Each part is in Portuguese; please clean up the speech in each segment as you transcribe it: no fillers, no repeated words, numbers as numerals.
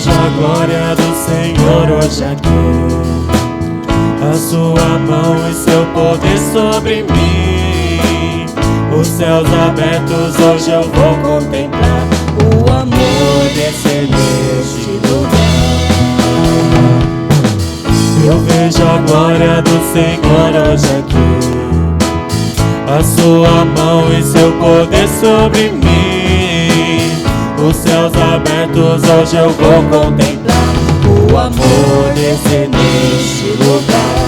vejo a glória do Senhor hoje aqui, a sua mão e seu poder sobre mim. Os céus abertos hoje eu vou contemplar o amor descer neste lugar. Eu vejo a glória do Senhor hoje aqui, a sua mão e seu poder sobre mim. Os céus abertos hoje eu vou contemplar o amor descer neste lugar.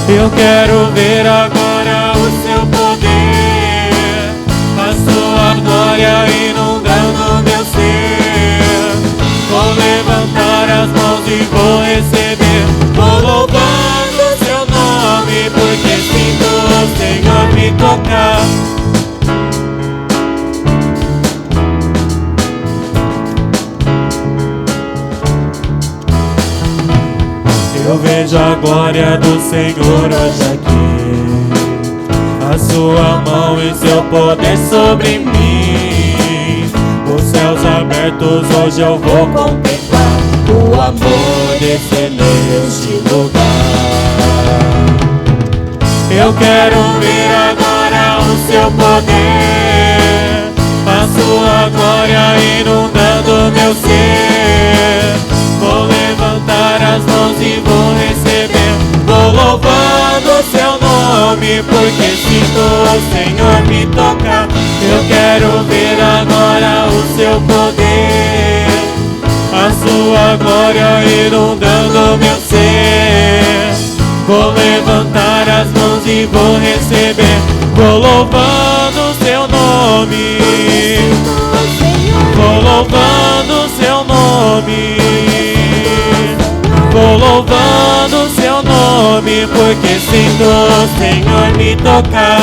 Eu quero ver agora o seu poder, a sua glória inundando meu ser. Vou levantar as mãos e vou receber, vou louvando o seu nome, porque sinto o Senhor me tocar. Eu vejo a glória do Senhor hoje aqui, a sua mão e seu poder sobre mim. Os céus abertos hoje eu vou contemplar o amor descer neste lugar. Eu quero ver agora o seu poder, a sua glória inundando meu ser. Vou levantar as mãos e vou receber, vou louvando o seu nome, porque sinto o Senhor me tocar. Eu quero ver agora o seu poder, a sua glória inundando meu ser. Vou levantar as mãos e vou receber, vou louvando o seu nome, vou louvando o seu nome, vou louvando o seu nome, porque sinto o Senhor me tocar.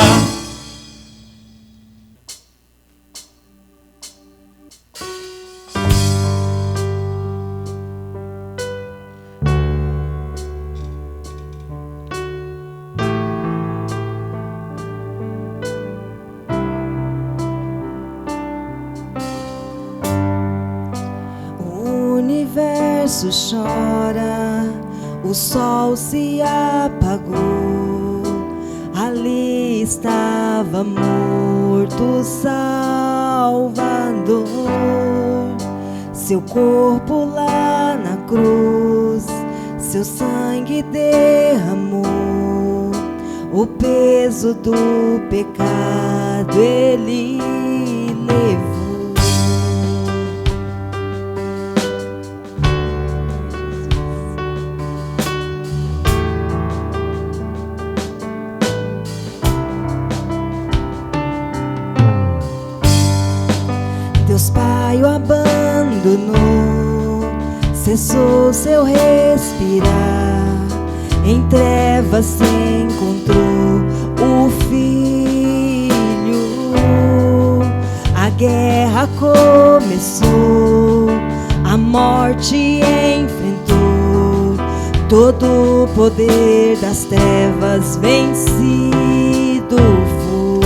O universo chora, o sol se apagou. Ali estava morto o Salvador. Seu corpo lá na cruz, seu sangue derramou. O peso do pecado ele levou. Deus Pai o abandonou, cessou seu respirar. Em trevas se encontrou o Filho. A guerra começou, a morte enfrentou. Todo o poder das trevas vencido foi.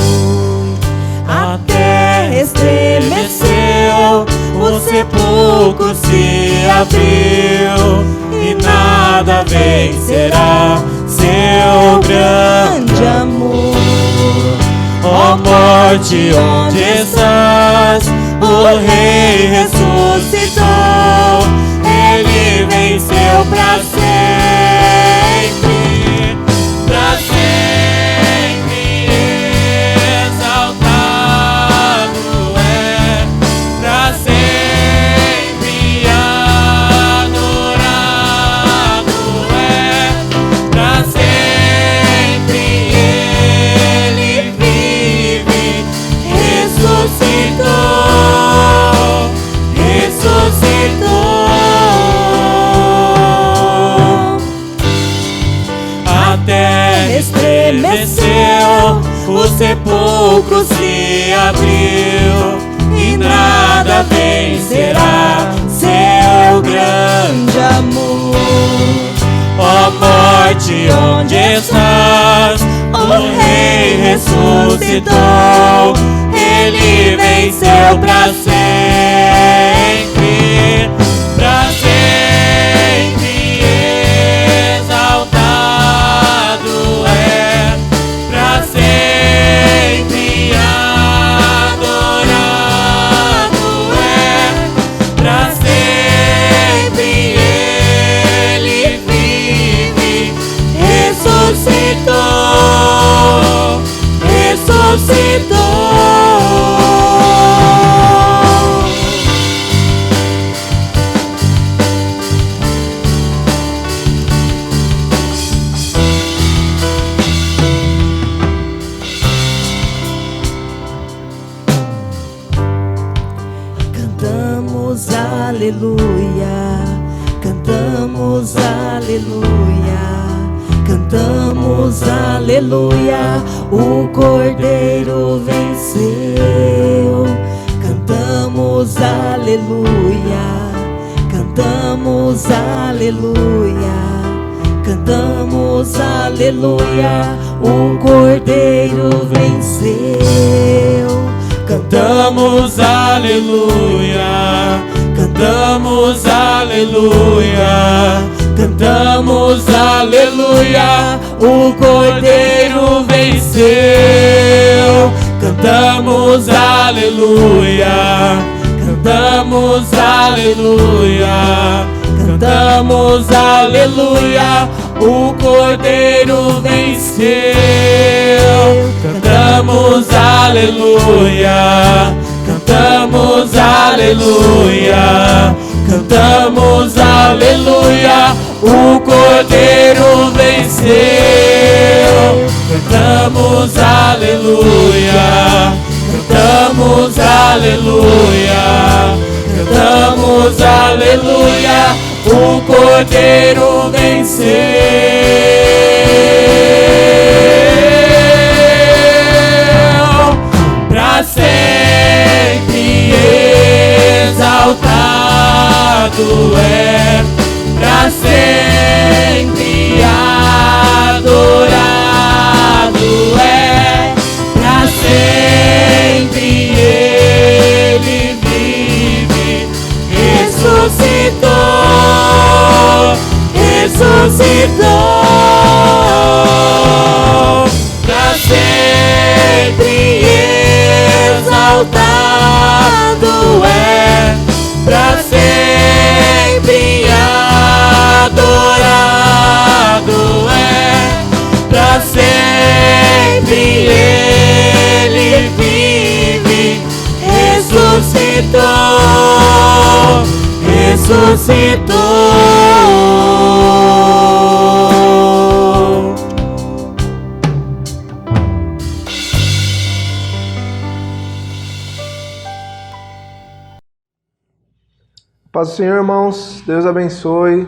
A terra estremeceu, o sepulcro se abriu, e nada vencerá seu grande amor. Ó morte, onde estás? O Rei ressuscitou, ele venceu pra sempre, pra sempre exaltado é, pra sempre adorado é, pra sempre ele vive, ressuscitou, ressuscitou. A terra estremeceu, o sepulcro se abriu, e nada vencerá seu grande amor. Ó morte, onde estás? O Rei ressuscitou, ele venceu pra sempre, aleluia, cantamos aleluia, cantamos aleluia, o Cordeiro venceu. Cantamos aleluia, cantamos aleluia, cantamos aleluia, o Cordeiro venceu. Cantamos aleluia, cantamos aleluia, cantamos aleluia, o Cordeiro venceu. Cantamos aleluia, cantamos aleluia, cantamos aleluia, o Cordeiro venceu. Cantamos aleluia, cantamos aleluia, cantamos aleluia, o Cordeiro venceu. Cantamos aleluia, cantamos aleluia, cantamos aleluia, o Cordeiro venceu. Pra sempre exaltado é, pra sempre adorado é, pra sempre ele vive, ressuscitou, ressuscitou. Pra sempre exaltado é, pra sempre adorado é, pra sempre ele vive, ressuscitou, ressuscitou. Paz do Senhor, irmãos, Deus abençoe.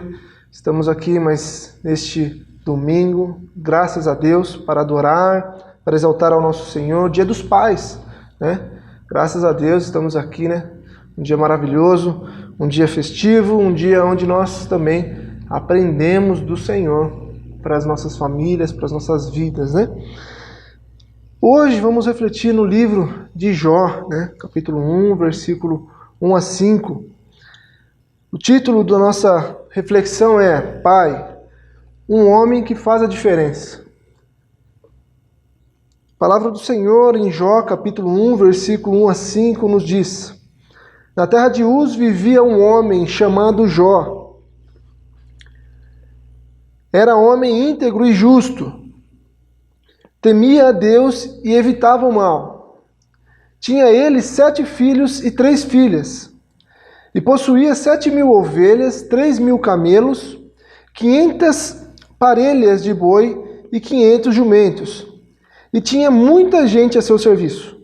Estamos aqui mais neste domingo, graças a Deus, para adorar, para exaltar ao nosso Senhor, Dia dos Pais, né? Graças a Deus estamos aqui, né? Um dia maravilhoso, um dia festivo, um dia onde nós também aprendemos do Senhor para as nossas famílias, para as nossas vidas, né? Hoje vamos refletir no livro de Jó, né? Capítulo 1, versículo 1 a 5. O título da nossa reflexão é Pai, um homem que faz a diferença. A palavra do Senhor em Jó, capítulo 1, versículo 1 a 5, nos diz: Na terra de Uz vivia um homem chamado Jó. Era homem íntegro e justo. Temia a Deus e evitava o mal. Tinha ele 7 filhos e 3 filhas. E possuía 7.000 ovelhas, 3.000 camelos, 500 parelhas de boi e 500 jumentos. E tinha muita gente a seu serviço.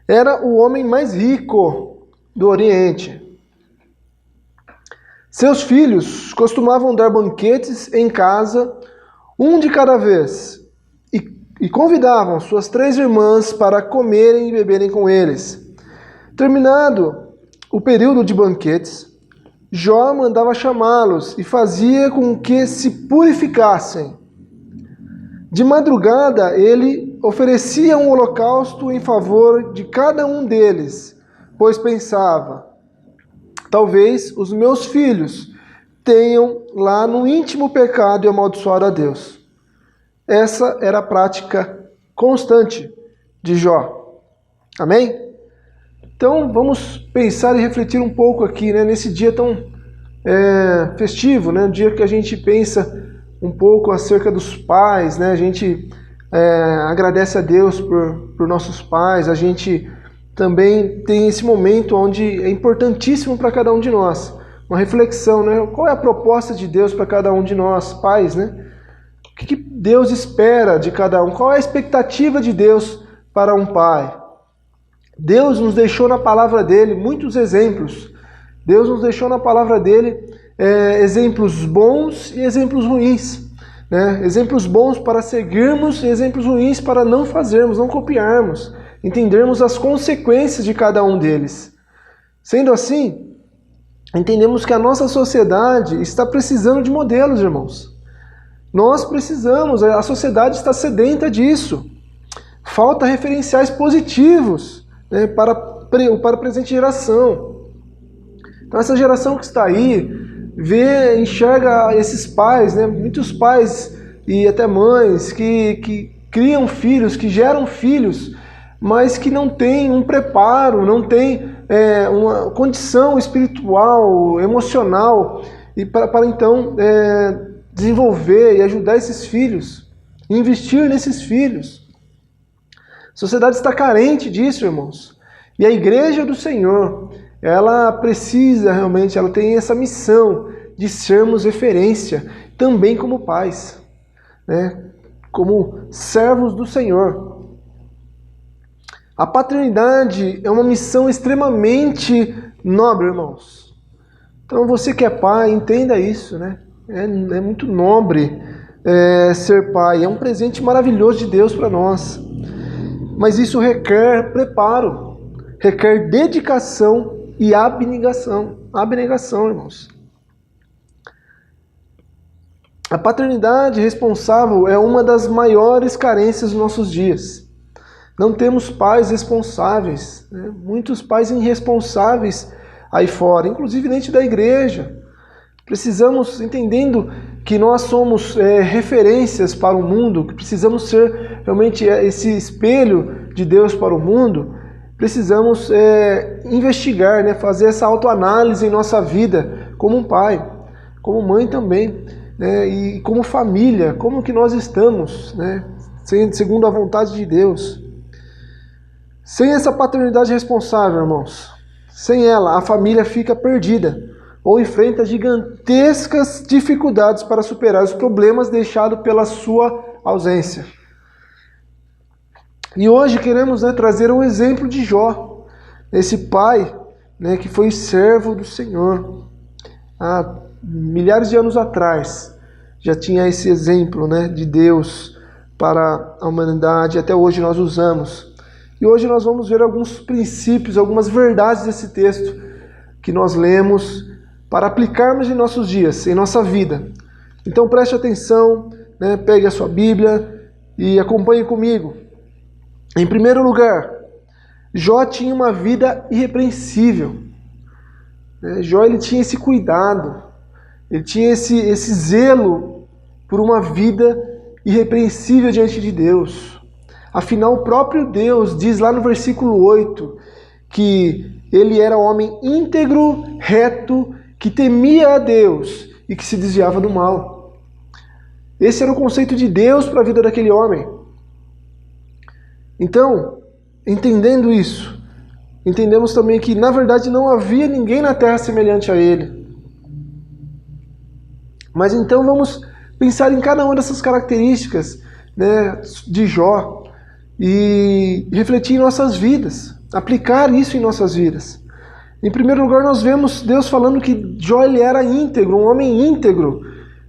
Era o homem mais rico do Oriente. Seus filhos costumavam dar banquetes em casa, um de cada vez, e convidavam suas 3 irmãs para comerem e beberem com eles. Terminado o período de banquetes, Jó mandava chamá-los e fazia com que se purificassem. De madrugada, ele oferecia um holocausto em favor de cada um deles, pois pensava: talvez os meus filhos tenham lá no íntimo pecado e amaldiçoado a Deus. Essa era a prática constante de Jó. Amém? Então vamos pensar e refletir um pouco aqui, né, nesse dia tão festivo, né, um dia que a gente pensa um pouco acerca dos pais, né, a gente agradece a Deus por nossos pais, a gente também tem esse momento onde é importantíssimo para cada um de nós, uma reflexão, né, qual é a proposta de Deus para cada um de nós, pais, né, o que Deus espera de cada um, qual é a expectativa de Deus para um pai. Deus nos deixou na palavra dele muitos exemplos Deus nos deixou na palavra dele exemplos bons e exemplos ruins. Né? Exemplos bons para seguirmos e exemplos ruins para não fazermos, não copiarmos, entendermos as consequências de cada um deles. Sendo assim, entendemos que a nossa sociedade está precisando de modelos, irmãos. Nós precisamos, a sociedade está sedenta disso. Falta referenciais positivos, né, para a presente geração. Então essa geração que está aí, enxerga esses pais, né, muitos pais e até mães que criam filhos, que geram filhos, mas que não têm um preparo, não têm uma condição espiritual, emocional, e para então desenvolver e ajudar esses filhos, investir nesses filhos. A sociedade está carente disso, irmãos. E a igreja do Senhor, ela precisa realmente, ela tem essa missão de sermos referência, também como pais, né? Como servos do Senhor. A paternidade é uma missão extremamente nobre, irmãos. Então você que é pai, entenda isso, né? É muito nobre ser pai, é um presente maravilhoso de Deus para nós. Mas isso requer preparo, requer dedicação e abnegação. Abnegação, irmãos. A paternidade responsável é uma das maiores carências dos nossos dias. Não temos pais responsáveis, né? Muitos pais irresponsáveis aí fora, inclusive dentro da igreja. Precisamos, entendendo que nós somos referências para o mundo, que precisamos ser realmente esse espelho de Deus para o mundo, precisamos investigar, né? Fazer essa autoanálise em nossa vida, como um pai, como mãe também, né? E como família, como que nós estamos, né? Segundo a vontade de Deus. Sem essa paternidade responsável, irmãos, sem ela, a família fica perdida ou enfrenta gigantescas dificuldades para superar os problemas deixados pela sua ausência. E hoje queremos, né, trazer um exemplo de Jó, esse pai, né, que foi servo do Senhor. Há milhares de anos atrás já tinha esse exemplo, né, de Deus para a humanidade, até hoje nós usamos. E hoje nós vamos ver alguns princípios, algumas verdades desse texto que nós lemos para aplicarmos em nossos dias, em nossa vida. Então preste atenção, né, pegue a sua Bíblia e acompanhe comigo. Em primeiro lugar, Jó tinha uma vida irrepreensível. Jó ele tinha esse cuidado, ele tinha esse zelo por uma vida irrepreensível diante de Deus. Afinal, o próprio Deus diz lá no versículo 8 que ele era um homem íntegro, reto, que temia a Deus e que se desviava do mal. Esse era o conceito de Deus para a vida daquele homem. Então, entendendo isso, entendemos também que, na verdade, não havia ninguém na terra semelhante a ele. Mas então vamos pensar em cada uma dessas características, né, de Jó e refletir em nossas vidas, aplicar isso em nossas vidas. Em primeiro lugar, nós vemos Deus falando que Jó ele era íntegro, um homem íntegro,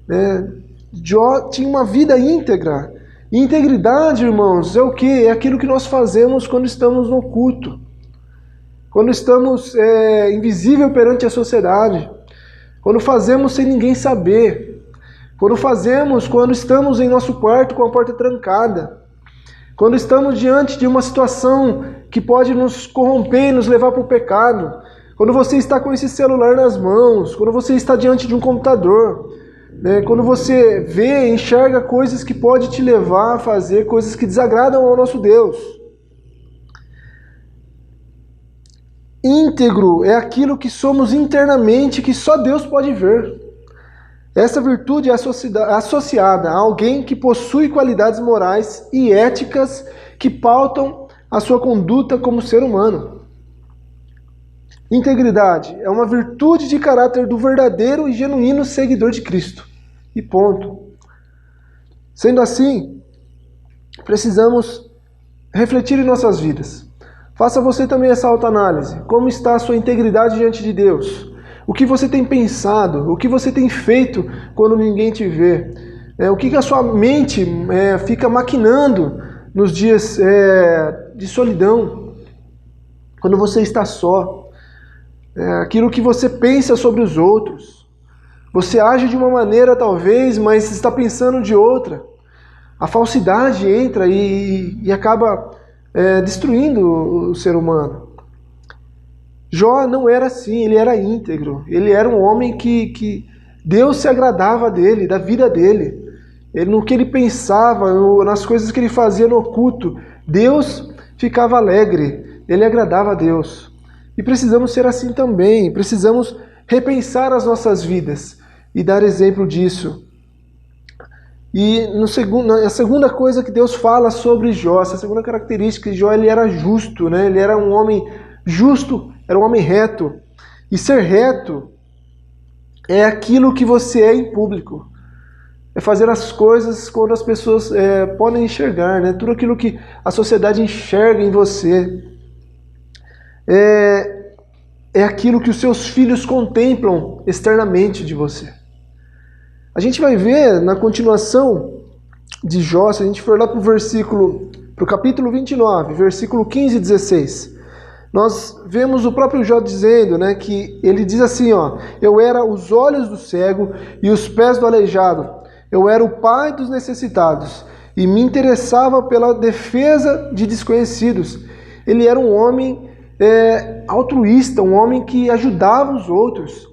né? Jó tinha uma vida íntegra. E integridade, irmãos, é o quê? É aquilo que nós fazemos quando estamos no culto, quando estamos invisível perante a sociedade, quando fazemos sem ninguém saber, quando estamos em nosso quarto com a porta trancada, quando estamos diante de uma situação que pode nos corromper e nos levar para o pecado, quando você está com esse celular nas mãos, quando você está diante de um computador, né, quando você vê, enxerga coisas que podem te levar a fazer coisas que desagradam ao nosso Deus. Íntegro é aquilo que somos internamente, que só Deus pode ver. Essa virtude é associada a alguém que possui qualidades morais e éticas que pautam a sua conduta como ser humano. Integridade é uma virtude de caráter do verdadeiro e genuíno seguidor de Cristo. E ponto. Sendo assim, precisamos refletir em nossas vidas. Faça você também essa autoanálise. Como está a sua integridade diante de Deus? O que você tem pensado? O que você tem feito quando ninguém te vê? O que a sua mente fica maquinando nos dias de solidão? Quando você está só? Aquilo que você pensa sobre os outros. Você age de uma maneira talvez, mas está pensando de outra. A falsidade entra e acaba destruindo o ser humano. Jó não era assim, ele era íntegro. Ele era um homem que Deus se agradava dele, da vida dele. No que ele pensava, nas coisas que ele fazia no oculto, Deus ficava alegre, ele agradava a Deus. E precisamos ser assim também, precisamos repensar as nossas vidas e dar exemplo disso. E a segunda coisa que Deus fala sobre Jó, essa segunda característica de Jó, ele era justo, né? Ele era um homem justo, era um homem reto. E ser reto é aquilo que você é em público. É fazer as coisas quando as pessoas podem enxergar, né? Tudo aquilo que a sociedade enxerga em você. É aquilo que os seus filhos contemplam externamente de você. A gente vai ver na continuação de Jó, se a gente for lá para o capítulo 29, versículo 15 e 16, nós vemos o próprio Jó dizendo, né, que ele diz assim, eu era os olhos do cego e os pés do aleijado, eu era o pai dos necessitados e me interessava pela defesa de desconhecidos. Ele era um homem altruísta, um homem que ajudava os outros.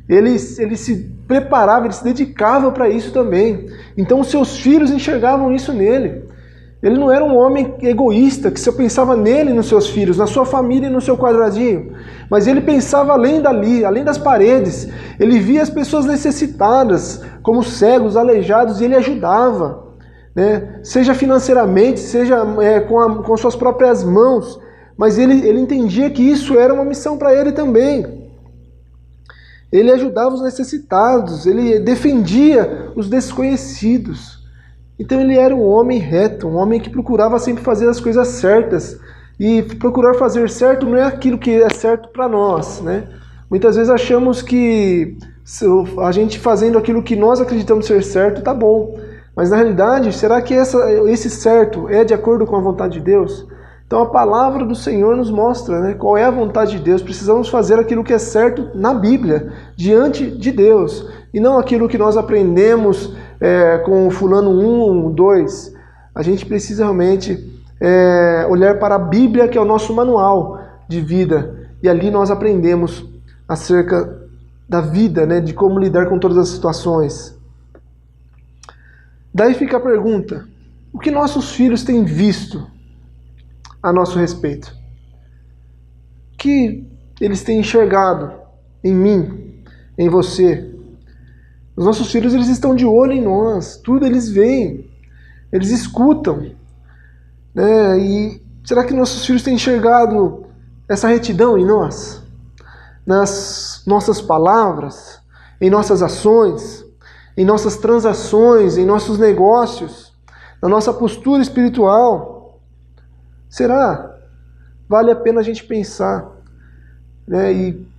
Ele se preparava, ele se dedicava para isso também. Então os seus filhos enxergavam isso nele. Ele não era um homem egoísta, que só pensava nele e nos seus filhos, na sua família e no seu quadradinho. Mas ele pensava além dali, além das paredes. Ele via as pessoas necessitadas, como cegos, aleijados, e ele ajudava. Né? Seja financeiramente, seja com suas próprias mãos. Mas ele entendia que isso era uma missão para ele também. Ele ajudava os necessitados, ele defendia os desconhecidos. Então ele era um homem reto, um homem que procurava sempre fazer as coisas certas. E procurar fazer certo não é aquilo que é certo para nós, né? Muitas vezes achamos que a gente fazendo aquilo que nós acreditamos ser certo tá bom. Mas na realidade, será que esse certo é de acordo com a vontade de Deus? Então a palavra do Senhor nos mostra, né, qual é a vontade de Deus. Precisamos fazer aquilo que é certo na Bíblia, diante de Deus. E não aquilo que nós aprendemos com fulano 1, 2. A gente precisa realmente olhar para a Bíblia, que é o nosso manual de vida. E ali nós aprendemos acerca da vida, né, de como lidar com todas as situações. Daí fica a pergunta, o que nossos filhos têm visto a nosso respeito? O que eles têm enxergado em mim, em você? Os nossos filhos, eles estão de olho em nós, tudo eles veem, eles escutam. Né? E será que nossos filhos têm enxergado essa retidão em nós? Nas nossas palavras, em nossas ações, em nossas transações, em nossos negócios, na nossa postura espiritual? Será? Vale a pena a gente pensar, né? E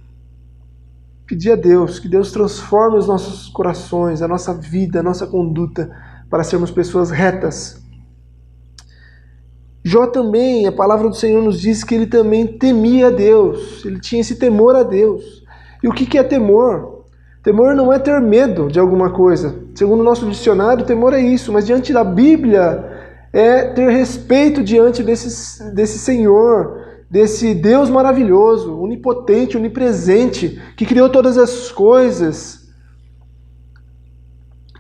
pedir a Deus, que Deus transforme os nossos corações, a nossa vida, a nossa conduta, para sermos pessoas retas. Jó também, a palavra do Senhor nos diz que ele também temia a Deus, ele tinha esse temor a Deus. E o que é temor? Temor não é ter medo de alguma coisa. Segundo o nosso dicionário, temor é isso, mas diante da Bíblia é ter respeito diante desse Senhor, desse Deus maravilhoso, onipotente, onipresente, que criou todas as coisas.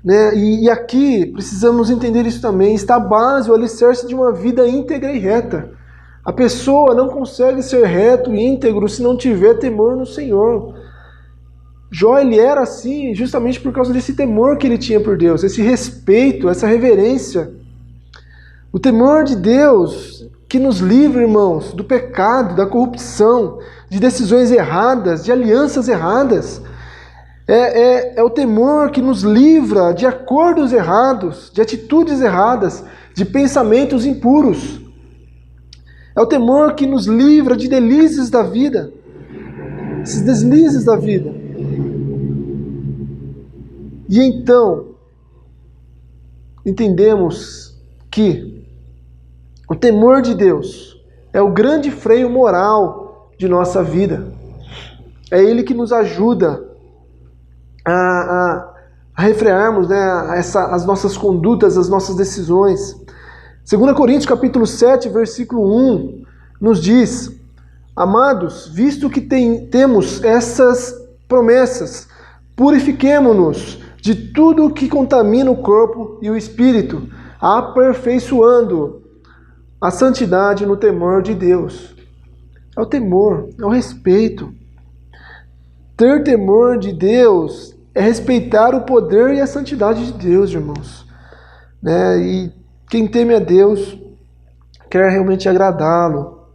Né? E aqui precisamos entender isso também, está a base, o alicerce de uma vida íntegra e reta. A pessoa não consegue ser reto e íntegro se não tiver temor no Senhor. Jó, ele era assim justamente por causa desse temor que ele tinha por Deus, esse respeito, essa reverência. O temor de Deus que nos livra, irmãos, do pecado, da corrupção, de decisões erradas, de alianças erradas. É o temor que nos livra de acordos errados, de atitudes erradas, de pensamentos impuros. É o temor que nos livra de delícias da vida, esses deslizes da vida. E então, entendemos que o temor de Deus é o grande freio moral de nossa vida. É Ele que nos ajuda a refrearmos, né, as nossas condutas, as nossas decisões. 2 Coríntios capítulo 7, versículo 1, nos diz: amados, visto que temos essas promessas, purifiquemo-nos de tudo que contamina o corpo e o espírito, aperfeiçoando a santidade no temor de Deus. É o temor, é o respeito. Ter temor de Deus é respeitar o poder e a santidade de Deus, irmãos. Né? E quem teme a Deus quer realmente agradá-lo.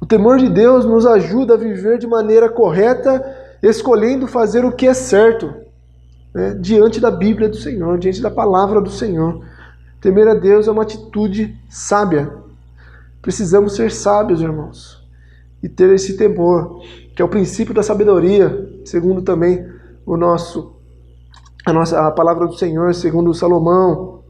O temor de Deus nos ajuda a viver de maneira correta, escolhendo fazer o que é certo, né? Diante da Bíblia do Senhor, diante da palavra do Senhor. Temer a Deus é uma atitude sábia. Precisamos ser sábios, irmãos, e ter esse temor, que é o princípio da sabedoria, segundo também a palavra do Senhor, segundo Salomão.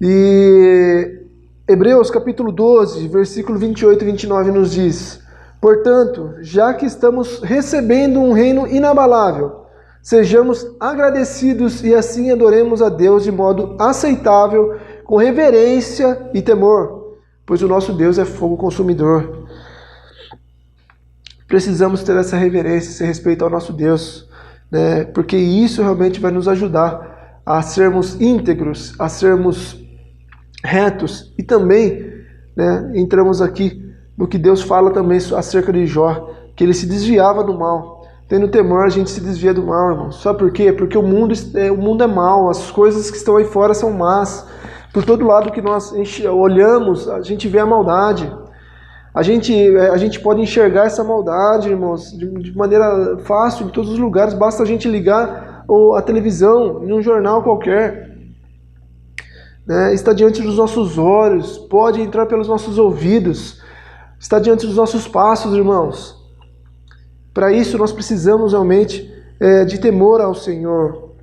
E Hebreus capítulo 12, versículo 28 e 29 nos diz: portanto, já que estamos recebendo um reino inabalável, sejamos agradecidos e assim adoremos a Deus de modo aceitável, com reverência e temor, pois o nosso Deus é fogo consumidor. Precisamos ter essa reverência, esse respeito ao nosso Deus, né? Porque isso realmente vai nos ajudar a sermos íntegros, a sermos retos. E também, né, entramos aqui no que Deus fala também acerca de Jó, que ele se desviava do mal. Tendo temor, a gente se desvia do mal, irmão. Sabe por quê? Porque o mundo é mau, as coisas que estão aí fora são más. Por todo lado que nós olhamos, a gente vê a maldade. A gente pode enxergar essa maldade, irmãos, de maneira fácil, em todos os lugares. Basta a gente ligar a televisão, em um jornal qualquer. Né? Está diante dos nossos olhos, pode entrar pelos nossos ouvidos. Está diante dos nossos passos, irmãos. Para isso nós precisamos realmente de temor ao Senhor.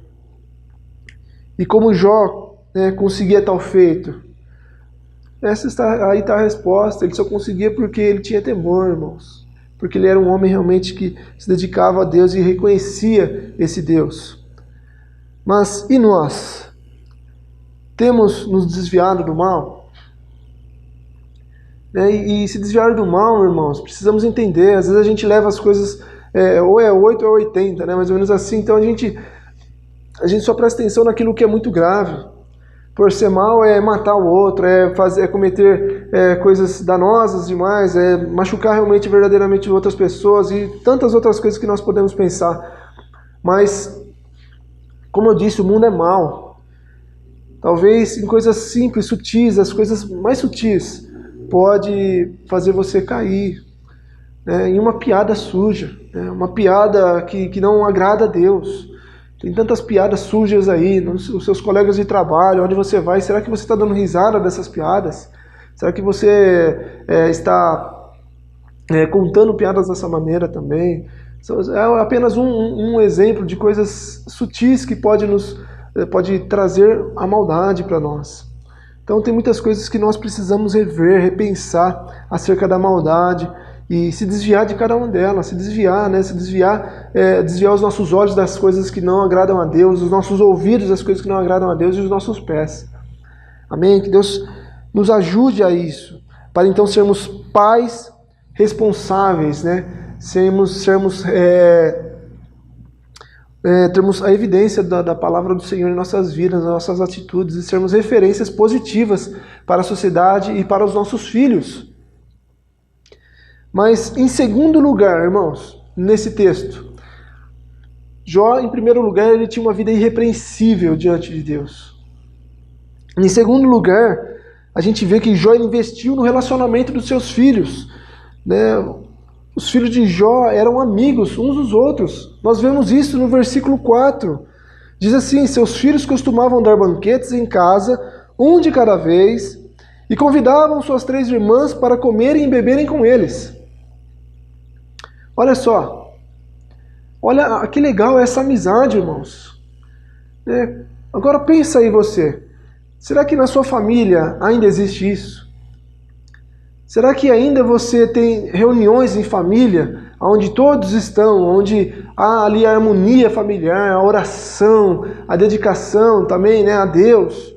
E como Jó, né, conseguia tal feito? Aí está a resposta. Ele só conseguia porque ele tinha temor, irmãos. Porque ele era um homem realmente que se dedicava a Deus e reconhecia esse Deus. Mas e nós? Temos nos desviado do mal? E se desviar do mal, irmãos, precisamos entender. Às vezes a gente leva as coisas ou é 8 ou é 80, né? Mais ou menos assim. Então a gente só presta atenção naquilo que é muito grave. Por ser mal é matar o outro, é cometer coisas danosas demais, é machucar realmente, verdadeiramente outras pessoas e tantas outras coisas que nós podemos pensar. Mas, como eu disse, o mundo é mau. Talvez em coisas simples, sutis, as coisas mais sutis, pode fazer você cair, né, em uma piada suja, né, uma piada que não agrada a Deus. Tem tantas piadas sujas aí, nos seus colegas de trabalho, onde você vai. Será que você está dando risada dessas piadas? Será que você está contando piadas dessa maneira também? É apenas um exemplo de coisas sutis que pode trazer a maldade para nós. Então tem muitas coisas que nós precisamos rever, repensar acerca da maldade, e se desviar de cada uma delas, desviar os nossos olhos das coisas que não agradam a Deus, os nossos ouvidos das coisas que não agradam a Deus e os nossos pés. Amém? Que Deus nos ajude a isso, para então sermos pais responsáveis, né? Termos a evidência da palavra do Senhor em nossas vidas, nas nossas atitudes, e sermos referências positivas para a sociedade e para os nossos filhos. Mas, em segundo lugar, irmãos, nesse texto, Jó, em primeiro lugar, ele tinha uma vida irrepreensível diante de Deus. Em segundo lugar, a gente vê que Jó investiu no relacionamento dos seus filhos, né? Os filhos de Jó eram amigos uns dos outros. Nós vemos isso no versículo 4. Diz assim: seus filhos costumavam dar banquetes em casa, um de cada vez, e convidavam suas 3 irmãs para comerem e beberem com eles. Olha só, Olha que legal essa amizade, irmãos. Agora pensa aí você. Será que na sua família ainda existe isso? Será que ainda você tem reuniões em família, onde todos estão, onde há ali a harmonia familiar, a oração, a dedicação também, né, a Deus?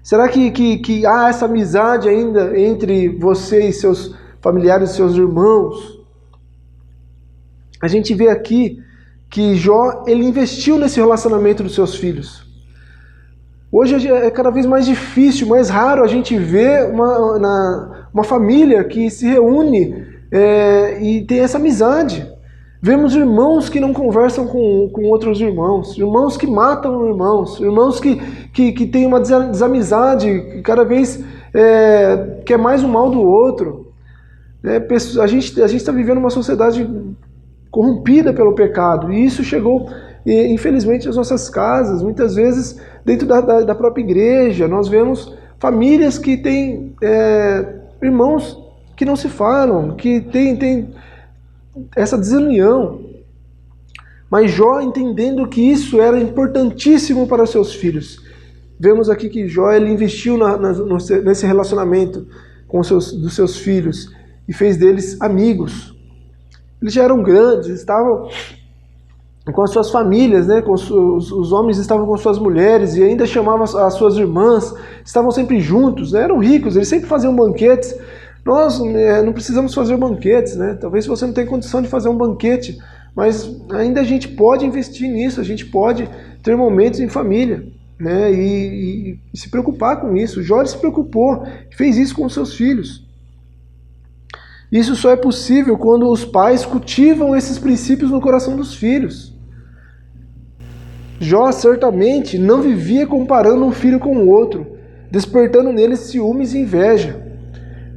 Será que há essa amizade ainda entre você e seus familiares, seus irmãos? A gente vê aqui que Jó, ele investiu nesse relacionamento dos seus filhos. Hoje é cada vez mais difícil, mais raro a gente ver uma família que se reúne e tem essa amizade. Vemos irmãos que não conversam com outros irmãos, irmãos que matam irmãos que têm uma desamizade, cada vez quer mais o mal do outro. A gente está vivendo uma sociedade corrompida pelo pecado, e isso chegou, infelizmente, às nossas casas. Muitas vezes, dentro da própria igreja, nós vemos famílias que têm irmãos que não se falam, que têm essa desunião. Mas Jó, entendendo que isso era importantíssimo para os seus filhos, vemos aqui que Jó, ele investiu nesse relacionamento dos seus filhos e fez deles amigos. Eles já eram grandes, estavam com as suas famílias, né? Os homens estavam com suas mulheres e ainda chamavam as suas irmãs, estavam sempre juntos, né? Eram ricos, eles sempre faziam banquetes. Nós não precisamos fazer banquetes, né? Talvez você não tenha condição de fazer um banquete, mas ainda a gente pode investir nisso, a gente pode ter momentos em família, né? E se preocupar com isso. Jó se preocupou, fez isso com os seus filhos. Isso só é possível quando os pais cultivam esses princípios no coração dos filhos. Jó certamente não vivia comparando um filho com o outro, despertando neles ciúmes e inveja.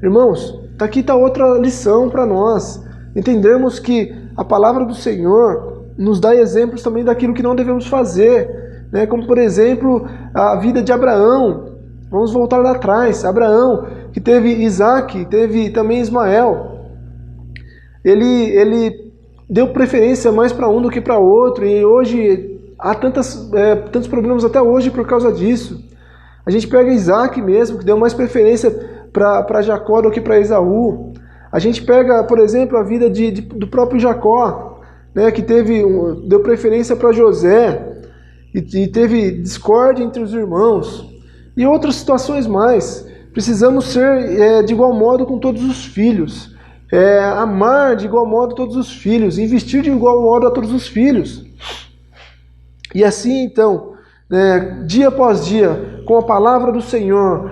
Irmãos, aqui está outra lição para nós. Entendermos que a palavra do Senhor nos dá exemplos também daquilo que não devemos fazer, né? Como, por exemplo, a vida de Abraão. Vamos voltar lá atrás. Abraão, que teve Isaac, teve também Ismael. Ele deu preferência mais para um do que para outro, e hoje há tantos problemas até hoje por causa disso. A gente pega Isaac mesmo, que deu mais preferência para Jacó do que para Esaú. A gente pega, por exemplo, a vida do próprio Jacó, né, que deu preferência para José, e teve discórdia entre os irmãos. E outras situações mais. Precisamos ser de igual modo com todos os filhos. Amar de igual modo todos os filhos. Investir de igual modo a todos os filhos. E assim, então, dia após dia, com a palavra do Senhor,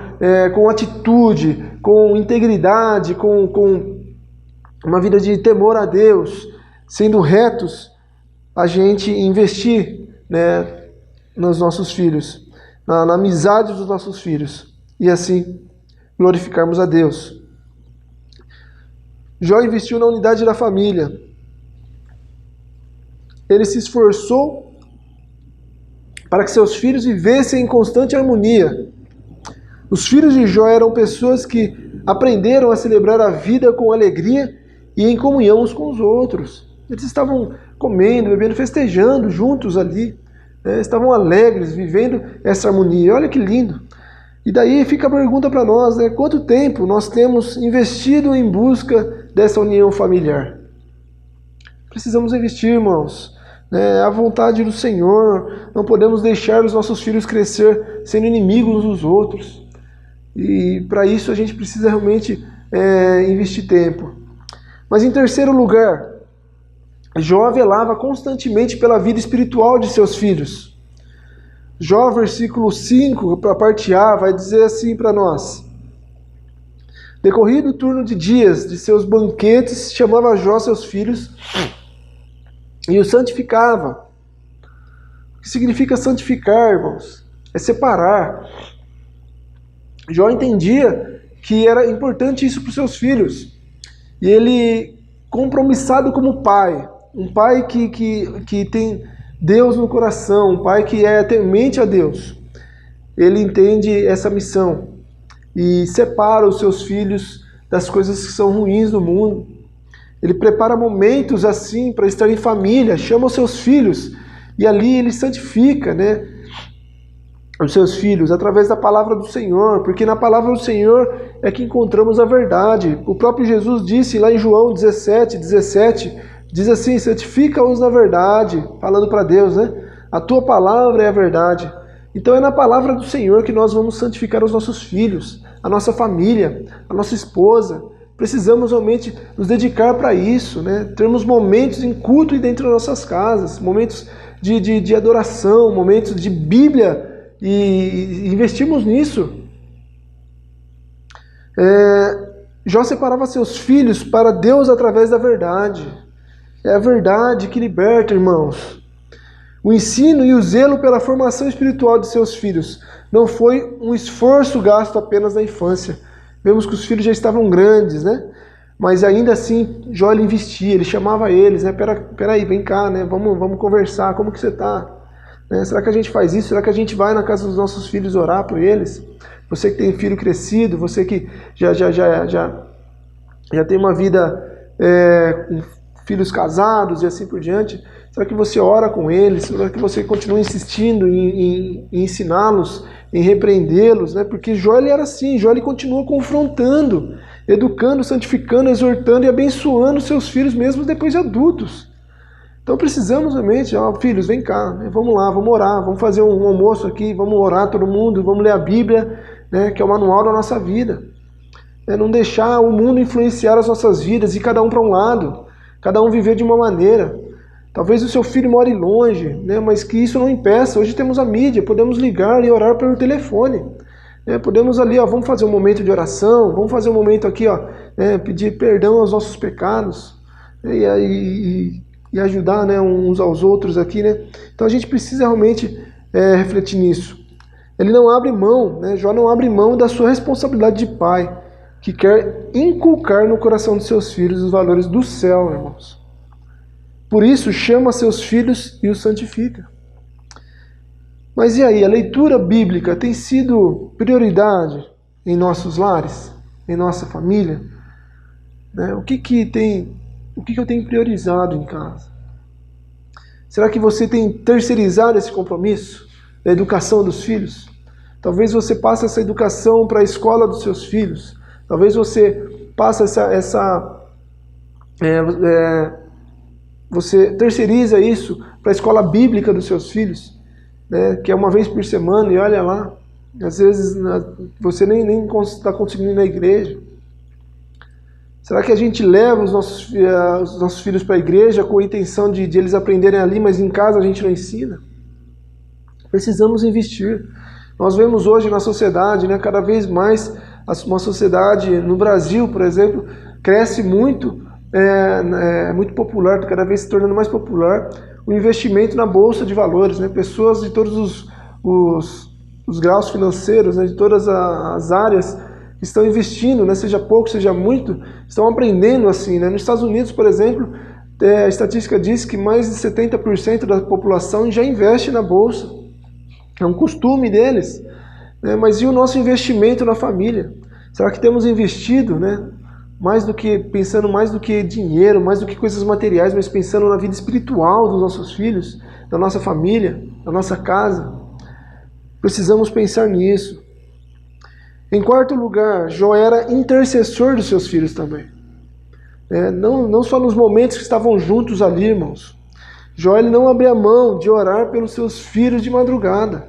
com atitude, com integridade, com uma vida de temor a Deus, sendo retos, a gente investir, né, nos nossos filhos, na amizade dos nossos filhos, e assim glorificarmos a Deus. Jó investiu na unidade da família. Ele se esforçou para que seus filhos vivessem em constante harmonia. Os filhos de Jó eram pessoas que aprenderam a celebrar a vida com alegria e em comunhão uns com os outros. Eles estavam comendo, bebendo, festejando juntos ali, né? Estavam alegres, vivendo essa harmonia. Olha que lindo! E daí fica a pergunta para nós, né? Quanto tempo nós temos investido em busca dessa união familiar? Precisamos investir, irmãos. A vontade do Senhor. Não podemos deixar os nossos filhos crescer sendo inimigos uns dos outros. E para isso a gente precisa realmente investir tempo. Mas em terceiro lugar, Jó velava constantemente pela vida espiritual de seus filhos. Jó, versículo 5, para a parte A, vai dizer assim para nós: decorrido o turno de dias de seus banquetes, chamava Jó seus filhos e os santificava. O que significa santificar, irmãos? É separar. Jó entendia que era importante isso para os seus filhos. E ele, compromissado como pai, um pai que tem Deus no coração, um pai que é temente a Deus, ele entende essa missão e separa os seus filhos das coisas que são ruins do mundo. Ele prepara momentos assim para estar em família, chama os seus filhos e ali ele santifica, né, os seus filhos através da palavra do Senhor, porque na palavra do Senhor é que encontramos a verdade. O próprio Jesus disse lá em João 17, diz assim: santifica-os na verdade, falando para Deus, né? A tua palavra é a verdade. Então é na palavra do Senhor que nós vamos santificar os nossos filhos, a nossa família, a nossa esposa. Precisamos realmente nos dedicar para isso, né? Termos momentos em culto e dentro das nossas casas, momentos de adoração, momentos de Bíblia, e investirmos nisso. Jó separava seus filhos para Deus através da verdade. É a verdade que liberta, irmãos. O ensino e o zelo pela formação espiritual de seus filhos não foi um esforço gasto apenas na infância. Vemos que os filhos já estavam grandes, né? Mas ainda assim, Jó investia, ele chamava eles, né? Peraí, vem cá, né? Vamos conversar, como que você está? Né? Será que a gente faz isso? Será que a gente vai na casa dos nossos filhos orar por eles? Você que tem filho crescido, você que já tem uma vida com filhos casados e assim por diante, será que você ora com eles? Será que você continua insistindo em ensiná-los, em repreendê-los? Né? Porque Jó ele era assim, Jó ele continua confrontando, educando, santificando, exortando e abençoando seus filhos mesmo depois de adultos. Então precisamos realmente, filhos, vem cá, né? Vamos lá, vamos orar, vamos fazer um almoço aqui, vamos orar todo mundo, vamos ler a Bíblia, né? Que é o manual da nossa vida. Não deixar o mundo influenciar as nossas vidas e cada um para um lado, cada um viver de uma maneira. Talvez o seu filho more longe, né? Mas que isso não impeça. Hoje temos a mídia, podemos ligar e orar pelo telefone. Podemos ali, vamos fazer um momento de oração, vamos fazer um momento aqui, pedir perdão aos nossos pecados, e ajudar, né, uns aos outros aqui, né? Então a gente precisa realmente refletir nisso. Ele não abre mão, né? Jó não abre mão da sua responsabilidade de pai, que quer inculcar no coração dos seus filhos os valores do céu, irmãos. Por isso chama seus filhos e os santifica. Mas e aí, a leitura bíblica tem sido prioridade em nossos lares, em nossa família? Né? O que eu tenho priorizado em casa? Será que você tem terceirizado esse compromisso da educação dos filhos? Talvez você passe essa educação para a escola dos seus filhos. Talvez você passe você terceiriza isso para a escola bíblica dos seus filhos, né? Que é uma vez por semana, e olha lá, às vezes você nem está conseguindo ir na igreja. Será que a gente leva os nossos filhos para a igreja com a intenção de eles aprenderem ali, mas em casa a gente não ensina? Precisamos investir. Nós vemos hoje na sociedade, né, cada vez mais, uma sociedade no Brasil, por exemplo, cresce muito, muito popular, cada vez se tornando mais popular, o investimento na Bolsa de Valores. Né? Pessoas de todos os graus financeiros, né, de todas as áreas, estão investindo, né, seja pouco, seja muito, estão aprendendo assim. Né? Nos Estados Unidos, por exemplo, a estatística diz que mais de 70% da população já investe na Bolsa. É um costume deles. Né? Mas e o nosso investimento na família? Será que temos investido, né, pensando mais do que dinheiro, mais do que coisas materiais, mas pensando na vida espiritual dos nossos filhos, da nossa família, da nossa casa? Precisamos pensar nisso. Em quarto lugar, Jó era intercessor dos seus filhos também. Não só nos momentos que estavam juntos ali, irmãos. Jó ele não abria mão de orar pelos seus filhos de madrugada.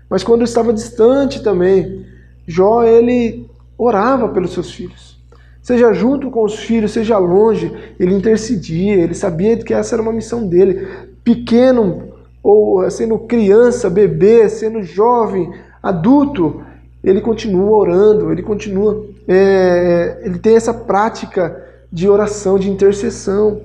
Mas quando estava distante também, Jó ele orava pelos seus filhos. Seja junto com os filhos, seja longe, ele intercedia, ele sabia que essa era uma missão dele. Pequeno, ou sendo criança, bebê, sendo jovem, adulto, ele continua orando, ele tem essa prática de oração, de intercessão.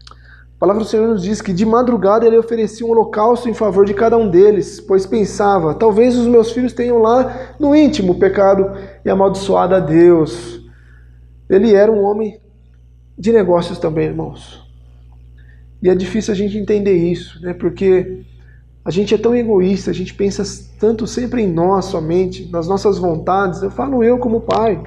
A palavra do Senhor nos diz que de madrugada ele oferecia um holocausto em favor de cada um deles, pois pensava, talvez os meus filhos tenham lá no íntimo pecado e amaldiçoado a Deus. Ele era um homem de negócios também, irmãos. E é difícil a gente entender isso, né? Porque a gente é tão egoísta, a gente pensa tanto sempre em nós somente, nas nossas vontades. Eu falo eu como pai.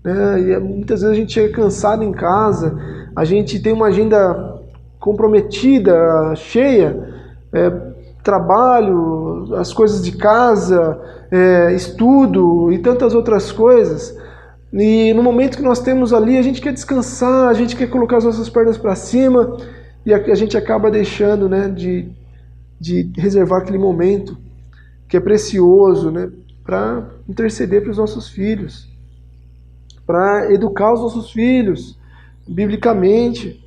né? E muitas vezes a gente chega cansado em casa, a gente tem uma agenda comprometida, cheia, trabalho, as coisas de casa, estudo e tantas outras coisas. E no momento que nós temos ali, a gente quer descansar, a gente quer colocar as nossas pernas para cima, e a gente acaba deixando, né, de reservar aquele momento que é precioso, né, para interceder para os nossos filhos, para educar os nossos filhos biblicamente.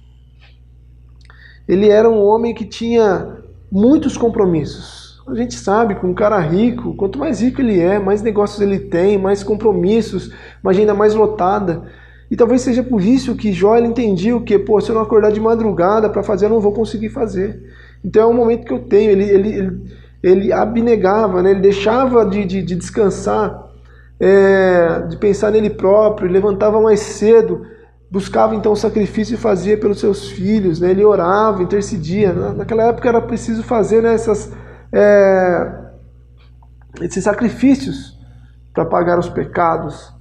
Ele era um homem que tinha muitos compromissos. A gente sabe que um cara rico, quanto mais rico ele é, mais negócios ele tem, mais compromissos, uma agenda mais lotada. E talvez seja por isso que Jó ele entendia o que, se eu não acordar de madrugada para fazer, eu não vou conseguir fazer. Então é um momento que eu tenho. Ele abnegava, né? Ele deixava de descansar, de pensar nele próprio, levantava mais cedo, buscava então o sacrifício e fazia pelos seus filhos, né? Ele orava, intercedia. Naquela época era preciso fazer, né, esses sacrifícios para pagar os pecados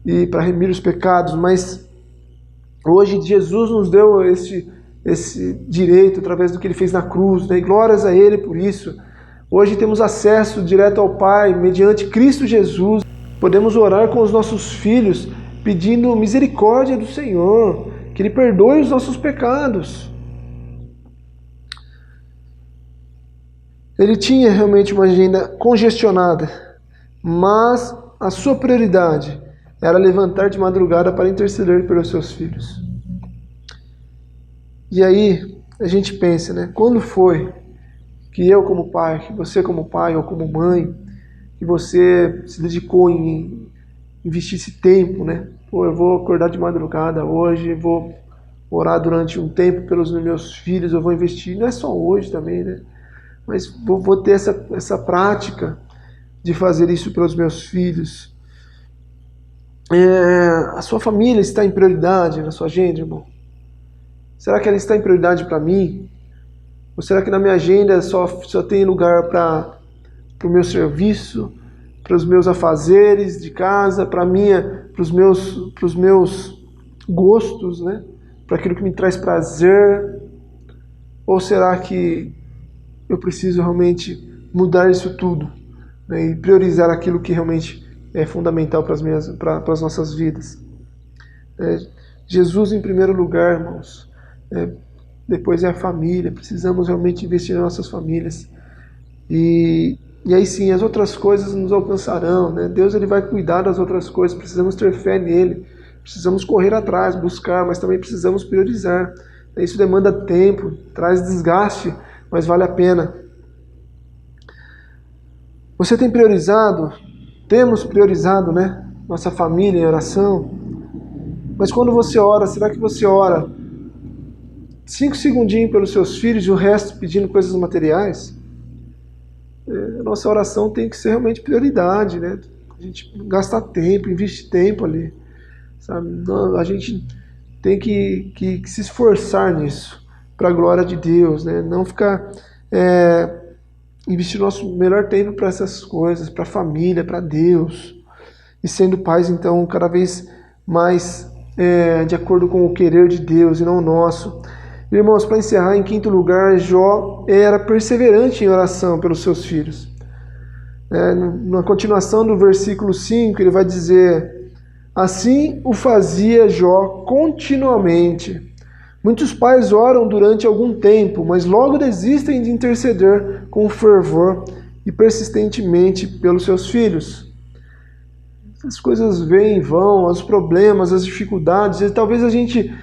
e para remir os pecados, mas hoje Jesus nos deu esse direito através do que ele fez na cruz, né? E glórias a ele por isso. Hoje temos acesso direto ao Pai mediante Cristo Jesus. Podemos orar com os nossos filhos pedindo misericórdia do Senhor, que Ele perdoe os nossos pecados. Ele tinha realmente uma agenda congestionada, mas a sua prioridade era levantar de madrugada para interceder pelos seus filhos. E aí a gente pensa, né? Quando foi que eu como pai, que você como pai ou como mãe, que você se dedicou em investir esse tempo, né? Eu vou acordar de madrugada hoje, vou orar durante um tempo pelos meus filhos, eu vou investir, não é só hoje também, né? Mas vou ter essa prática de fazer isso pelos meus filhos. A sua família está em prioridade na sua agenda, irmão? Será que ela está em prioridade para mim? Ou será que na minha agenda só tem lugar para o meu serviço, para os meus afazeres de casa, para os meus gostos, né? Para aquilo que me traz prazer? Ou será que eu preciso realmente mudar isso tudo, né? E priorizar aquilo que realmente é fundamental para as nossas vidas? Jesus em primeiro lugar, irmãos. Depois é a família. Precisamos realmente investir nas nossas famílias. E aí sim, as outras coisas nos alcançarão, né? Deus ele vai cuidar das outras coisas. Precisamos ter fé nele. Precisamos correr atrás, buscar, mas também precisamos priorizar. Isso demanda tempo, traz desgaste, mas vale a pena. Você tem priorizado? Temos priorizado, né? Nossa família em oração. Mas quando você ora, será que você ora 5 segundinhos pelos seus filhos e o resto pedindo coisas materiais? A nossa oração tem que ser realmente prioridade, né? A gente gastar tempo, investir tempo ali, sabe? A gente tem que se esforçar nisso, para a glória de Deus, né? Não ficar investir nosso melhor tempo para essas coisas, para a família, para Deus, e sendo pais, então, cada vez mais de acordo com o querer de Deus e não o nosso. Irmãos, para encerrar, em quinto lugar, Jó era perseverante em oração pelos seus filhos. Na continuação do versículo 5, ele vai dizer: assim o fazia Jó continuamente. Muitos pais oram durante algum tempo, mas logo desistem de interceder com fervor e persistentemente pelos seus filhos. As coisas vêm e vão, os problemas, as dificuldades, e talvez a gente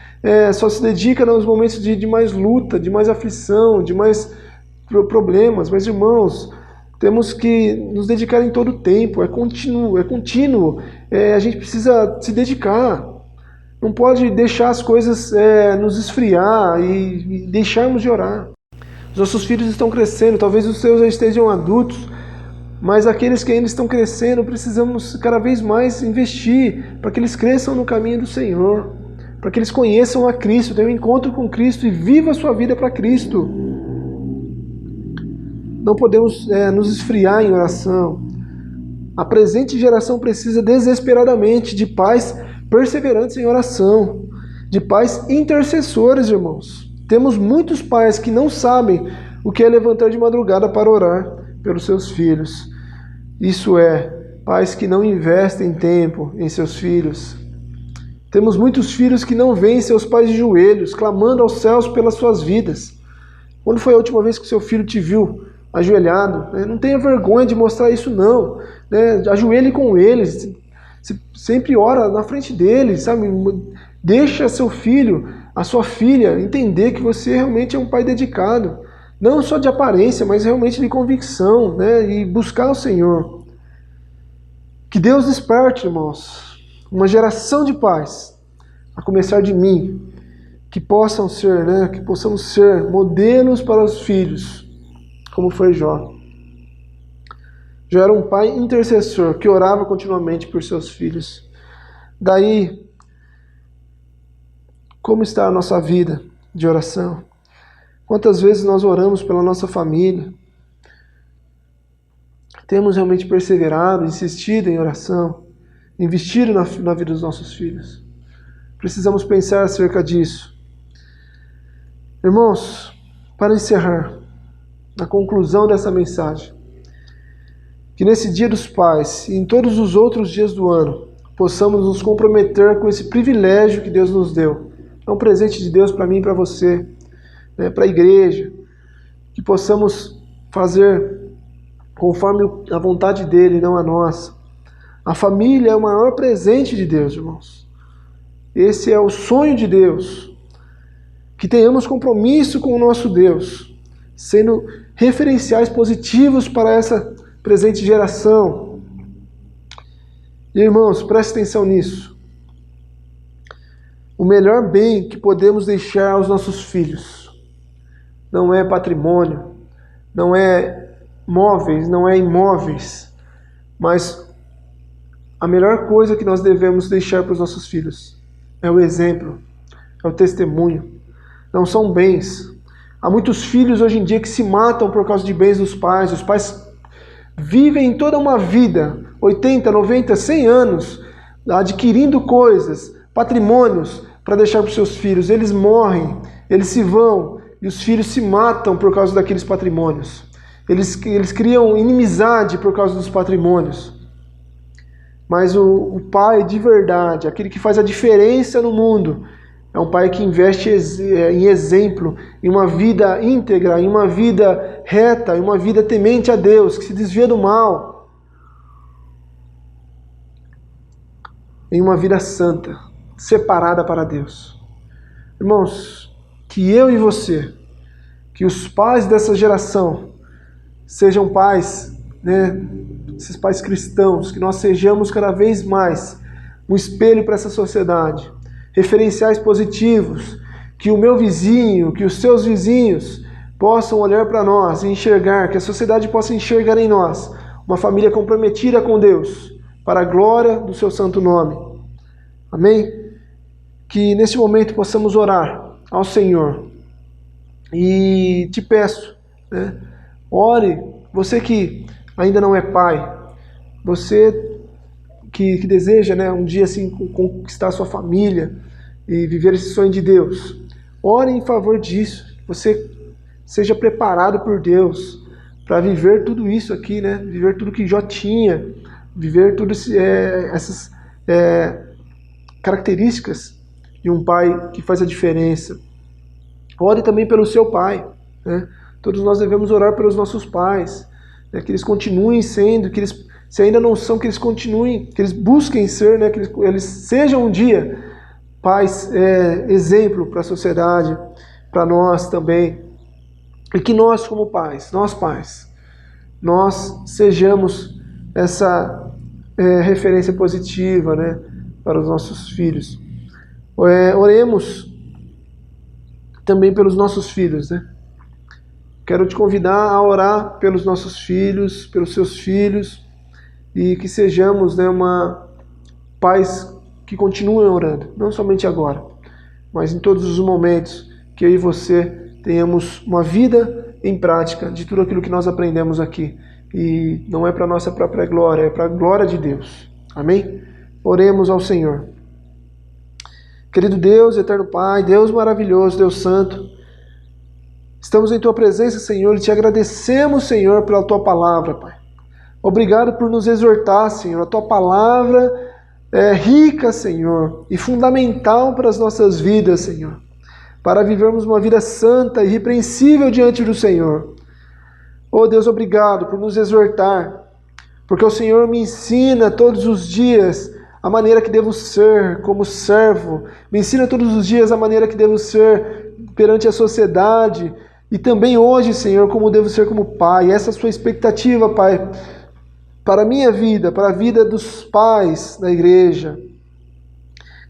só se dedica nos momentos de mais luta, de mais aflição, de mais problemas. Mas, irmãos, temos que nos dedicar em todo o tempo, é contínuo. A gente precisa se dedicar. Não pode deixar as coisas nos esfriar e deixarmos de orar. Os nossos filhos estão crescendo, talvez os seus já estejam adultos, mas aqueles que ainda estão crescendo, precisamos cada vez mais investir para que eles cresçam no caminho do Senhor, para que eles conheçam a Cristo, tenham um encontro com Cristo e vivam a sua vida para Cristo. Não podemos nos esfriar em oração. A presente geração precisa desesperadamente de pais perseverantes em oração, de pais intercessores, irmãos. Temos muitos pais que não sabem o que é levantar de madrugada para orar pelos seus filhos. Isso é, pais que não investem tempo em seus filhos. Temos muitos filhos que não veem seus pais de joelhos, clamando aos céus pelas suas vidas. Quando foi a última vez que seu filho te viu ajoelhado? Não tenha vergonha de mostrar isso, não. Ajoelhe com eles. Sempre ora na frente deles, sabe? Deixa seu filho, a sua filha, entender que você realmente é um pai dedicado. Não só de aparência, mas realmente de convicção, né? E buscar o Senhor. Que Deus desperte, irmãos, uma geração de pais, a começar de mim, que possam ser, né? Que possamos ser modelos para os filhos, como foi Jó. Jó era um pai intercessor, que orava continuamente por seus filhos. Daí, como está a nossa vida de oração? Quantas vezes nós oramos pela nossa família? Temos realmente perseverado, insistido em oração, investido na vida dos nossos filhos? Precisamos pensar acerca disso. Irmãos, para encerrar, na conclusão dessa mensagem, que nesse Dia dos Pais e em todos os outros dias do ano, possamos nos comprometer com esse privilégio que Deus nos deu. É um presente de Deus para mim e para você, né, para a igreja, que possamos fazer conforme a vontade dele, não a nossa. A família é o maior presente de Deus, irmãos. Esse é o sonho de Deus. Que tenhamos compromisso com o nosso Deus, sendo referenciais positivos para essa presente geração. E, irmãos, preste atenção nisso. O melhor bem que podemos deixar aos nossos filhos não é patrimônio, não é móveis, não é imóveis, mas a melhor coisa que nós devemos deixar para os nossos filhos é o exemplo, é o testemunho. Não são bens. Há muitos filhos hoje em dia que se matam por causa de bens dos pais. Os pais vivem toda uma vida, 80, 90, 100 anos, adquirindo coisas, patrimônios, para deixar para os seus filhos. Eles morrem, eles se vão, e os filhos se matam por causa daqueles patrimônios. Eles criam inimizade por causa dos patrimônios. Mas o pai de verdade, aquele que faz a diferença no mundo, é um pai que investe em exemplo, em uma vida íntegra, em uma vida reta, em uma vida temente a Deus, que se desvia do mal, em uma vida santa, separada para Deus. Irmãos, que eu e você, que os pais dessa geração sejam pais, né, esses pais cristãos, que nós sejamos cada vez mais um espelho para essa sociedade, referenciais positivos, que o meu vizinho, que os seus vizinhos possam olhar para nós e enxergar, que a sociedade possa enxergar em nós uma família comprometida com Deus, para a glória do seu santo nome. Amém? Que nesse momento possamos orar ao Senhor. E te peço, né, ore, você que ainda não é pai, você que deseja, né, um dia assim conquistar a sua família e viver esse sonho de Deus, ore em favor disso. Você seja preparado por Deus para viver tudo isso aqui, né? Viver tudo que Jó tinha, viver todas essas características de um pai que faz a diferença. Ore também pelo seu pai, né? Todos nós devemos orar pelos nossos pais, né? Que eles continuem sendo, que eles, se ainda não são, que eles continuem, que eles busquem ser, né? Que eles sejam um dia pais, exemplo para a sociedade, para nós também. E que nós, como pais, nós sejamos essa referência positiva, né, para os nossos filhos. Oremos também pelos nossos filhos, né? Quero te convidar a orar pelos nossos filhos, pelos seus filhos, e que sejamos, né, pais que continuem orando, não somente agora, mas em todos os momentos que eu e você tenhamos uma vida em prática de tudo aquilo que nós aprendemos aqui. E não é para a nossa própria glória, é para a glória de Deus. Amém? Oremos ao Senhor. Querido Deus, eterno Pai, Deus maravilhoso, Deus santo, estamos em Tua presença, Senhor, e Te agradecemos, Senhor, pela Tua palavra, Pai. Obrigado por nos exortar, Senhor. A Tua palavra é rica, Senhor, e fundamental para as nossas vidas, Senhor, para vivermos uma vida santa e irrepreensível diante do Senhor. Oh Deus, obrigado por nos exortar, porque o Senhor me ensina todos os dias a maneira que devo ser como servo, me ensina todos os dias a maneira que devo ser perante a sociedade, e também hoje, Senhor, como devo ser como pai. Essa é a sua expectativa, Pai, para a minha vida, para a vida dos pais da igreja.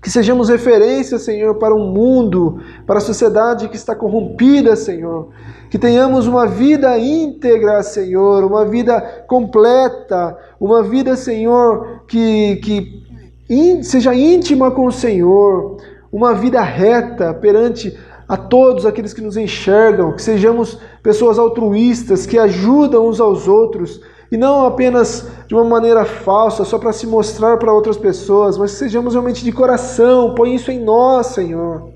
Que sejamos referência, Senhor, para o mundo, para a sociedade que está corrompida, Senhor. Que tenhamos uma vida íntegra, Senhor, uma vida completa, uma vida, Senhor, que seja íntima com o Senhor, uma vida reta perante a todos aqueles que nos enxergam, que sejamos pessoas altruístas, que ajudam uns aos outros, e não apenas de uma maneira falsa, só para se mostrar para outras pessoas, mas que sejamos realmente de coração. Põe isso em nós, Senhor.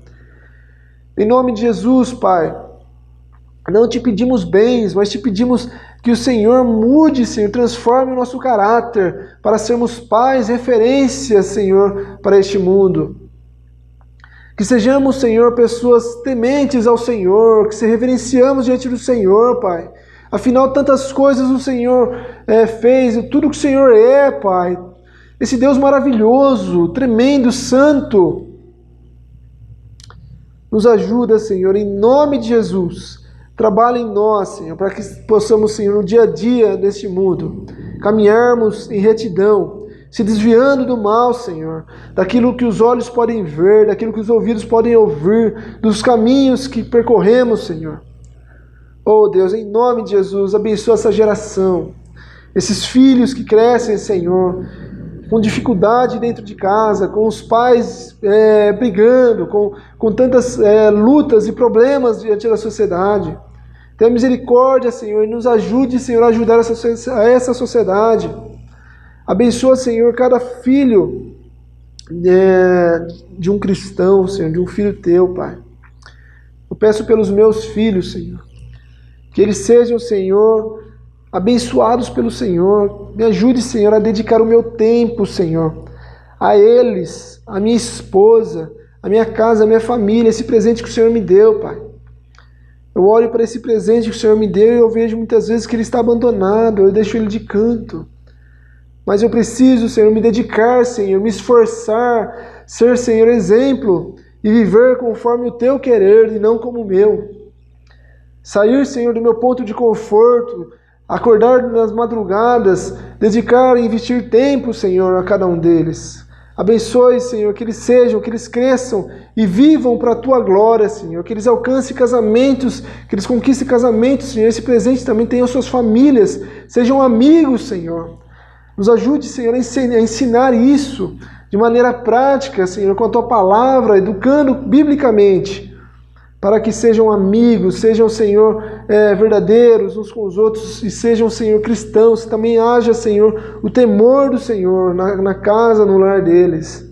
Em nome de Jesus, Pai, não te pedimos bens, mas te pedimos que o Senhor mude, Senhor, transforme o nosso caráter para sermos pais, referências, Senhor, para este mundo. Que sejamos, Senhor, pessoas tementes ao Senhor, que se reverenciamos diante do Senhor, Pai. Afinal, tantas coisas o Senhor fez, e tudo que o Senhor é, Pai. Esse Deus maravilhoso, tremendo, santo. Nos ajuda, Senhor, em nome de Jesus. Trabalha em nós, Senhor, para que possamos, Senhor, no dia a dia deste mundo, caminharmos em retidão, se desviando do mal, Senhor, daquilo que os olhos podem ver, daquilo que os ouvidos podem ouvir, dos caminhos que percorremos, Senhor. Oh Deus, em nome de Jesus, abençoa essa geração, esses filhos que crescem, Senhor, com dificuldade dentro de casa, com os pais brigando, com tantas lutas e problemas diante da sociedade. Tenha misericórdia, Senhor, e nos ajude, Senhor, a ajudar essa sociedade. Abençoa, Senhor, cada filho de um cristão, Senhor, de um filho Teu, Pai. Eu peço pelos meus filhos, Senhor, que eles sejam, Senhor, abençoados pelo Senhor. Me ajude, Senhor, a dedicar o meu tempo, Senhor, a eles, a minha esposa, a minha casa, a minha família, esse presente que o Senhor me deu, Pai. Eu olho para esse presente que o Senhor me deu e eu vejo muitas vezes que ele está abandonado, eu deixo ele de canto. Mas eu preciso, Senhor, me dedicar, Senhor, me esforçar, ser, Senhor, exemplo e viver conforme o Teu querer e não como o meu. Sair, Senhor, do meu ponto de conforto, acordar nas madrugadas, dedicar e investir tempo, Senhor, a cada um deles. Abençoe, Senhor, que eles sejam, que eles cresçam e vivam para a Tua glória, Senhor. Que eles alcancem casamentos, que eles conquistem casamentos, Senhor. Esse presente também tenham suas famílias, sejam amigos, Senhor. Nos ajude, Senhor, a ensinar isso de maneira prática, Senhor, com a Tua palavra, educando biblicamente, para que sejam amigos, sejam, Senhor, verdadeiros uns com os outros e sejam, Senhor, cristãos. Também haja, Senhor, o temor do Senhor na casa, no lar deles.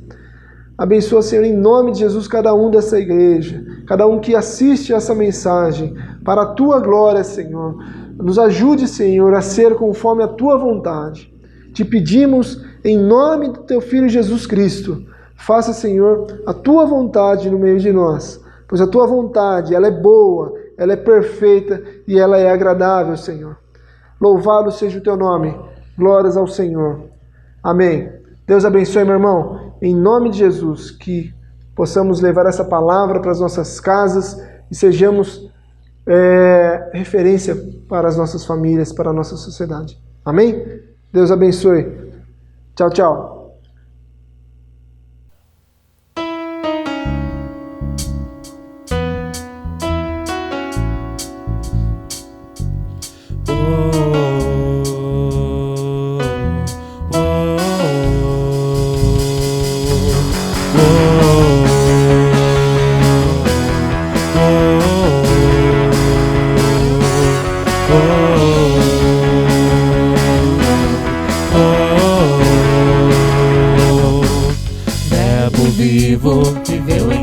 Abençoa, Senhor, em nome de Jesus, cada um dessa igreja, cada um que assiste essa mensagem, para a Tua glória, Senhor. Nos ajude, Senhor, a ser conforme a Tua vontade. Te pedimos em nome do Teu Filho Jesus Cristo. Faça, Senhor, a Tua vontade no meio de nós, pois a Tua vontade, ela é boa, ela é perfeita e ela é agradável, Senhor. Louvado seja o Teu nome. Glórias ao Senhor. Amém. Deus abençoe, meu irmão. Em nome de Jesus, que possamos levar essa palavra para as nossas casas e sejamos referência para as nossas famílias, para a nossa sociedade. Amém? Deus abençoe. Tchau, tchau. Verbo vivo, viveu em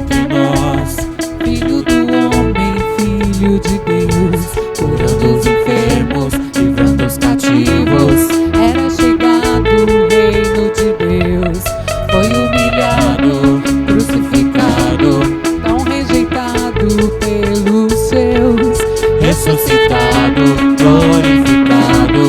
ressuscitado, glorificado.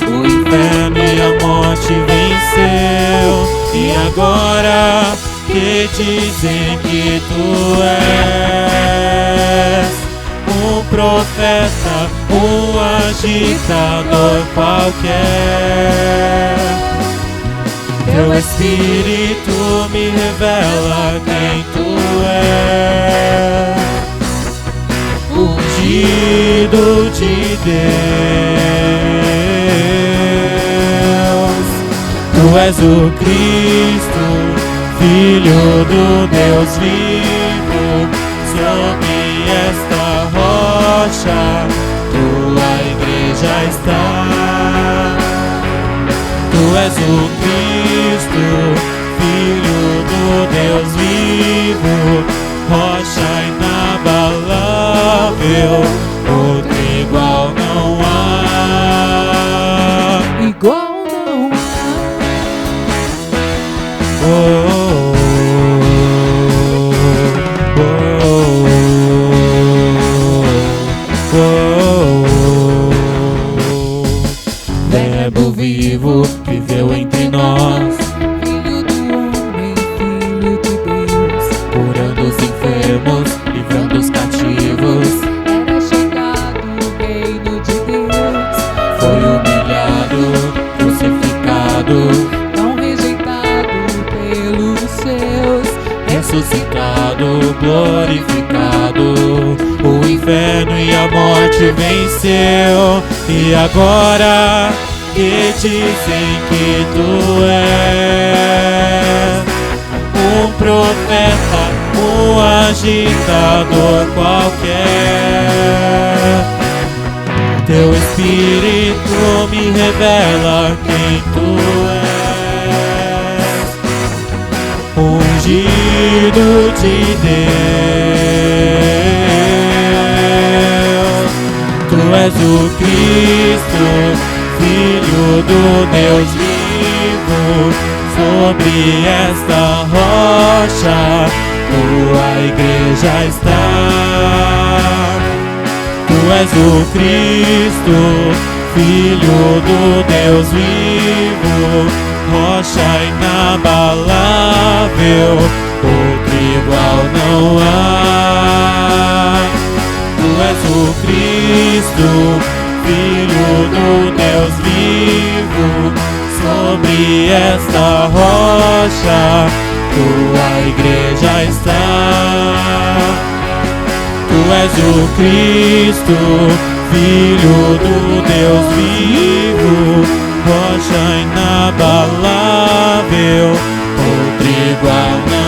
O inferno e a morte venceu. E agora que dizem que tu és um profeta, um agitador qualquer, teu Espírito me revela quem tu és, ungido de Deus. Tu és o Cristo, Filho do Deus vivo. Sobre esta rocha tua igreja está. Tu és o Cristo, Filho do Deus vivo, rocha inabalável, outro igual não há. Igual não há. Oh, oh, oh, oh. Verbo vivo viveu entre nós, Filho do homem, Filho de Deus, curando os enfermos, livrando os cativos. era chegado o reino de Deus, Foi humilhado, crucificado, tão rejeitado pelos seus, ressuscitado, glorificado. O inferno e a morte venceu. E agora que dizem que tu és um profeta, um agitador qualquer, teu Espírito me revela quem tu és, ungido de Deus. Tu és o Cristo, Filho do Deus vivo. Sobre esta rocha tua igreja está. Tu és o Cristo, Filho do Deus vivo, rocha inabalável, outro igual não há. Tu és o Cristo, Filho do Deus vivo, sobre esta rocha tua igreja está. Tu és o Cristo, Filho do Deus vivo, rocha inabalável, outro igual não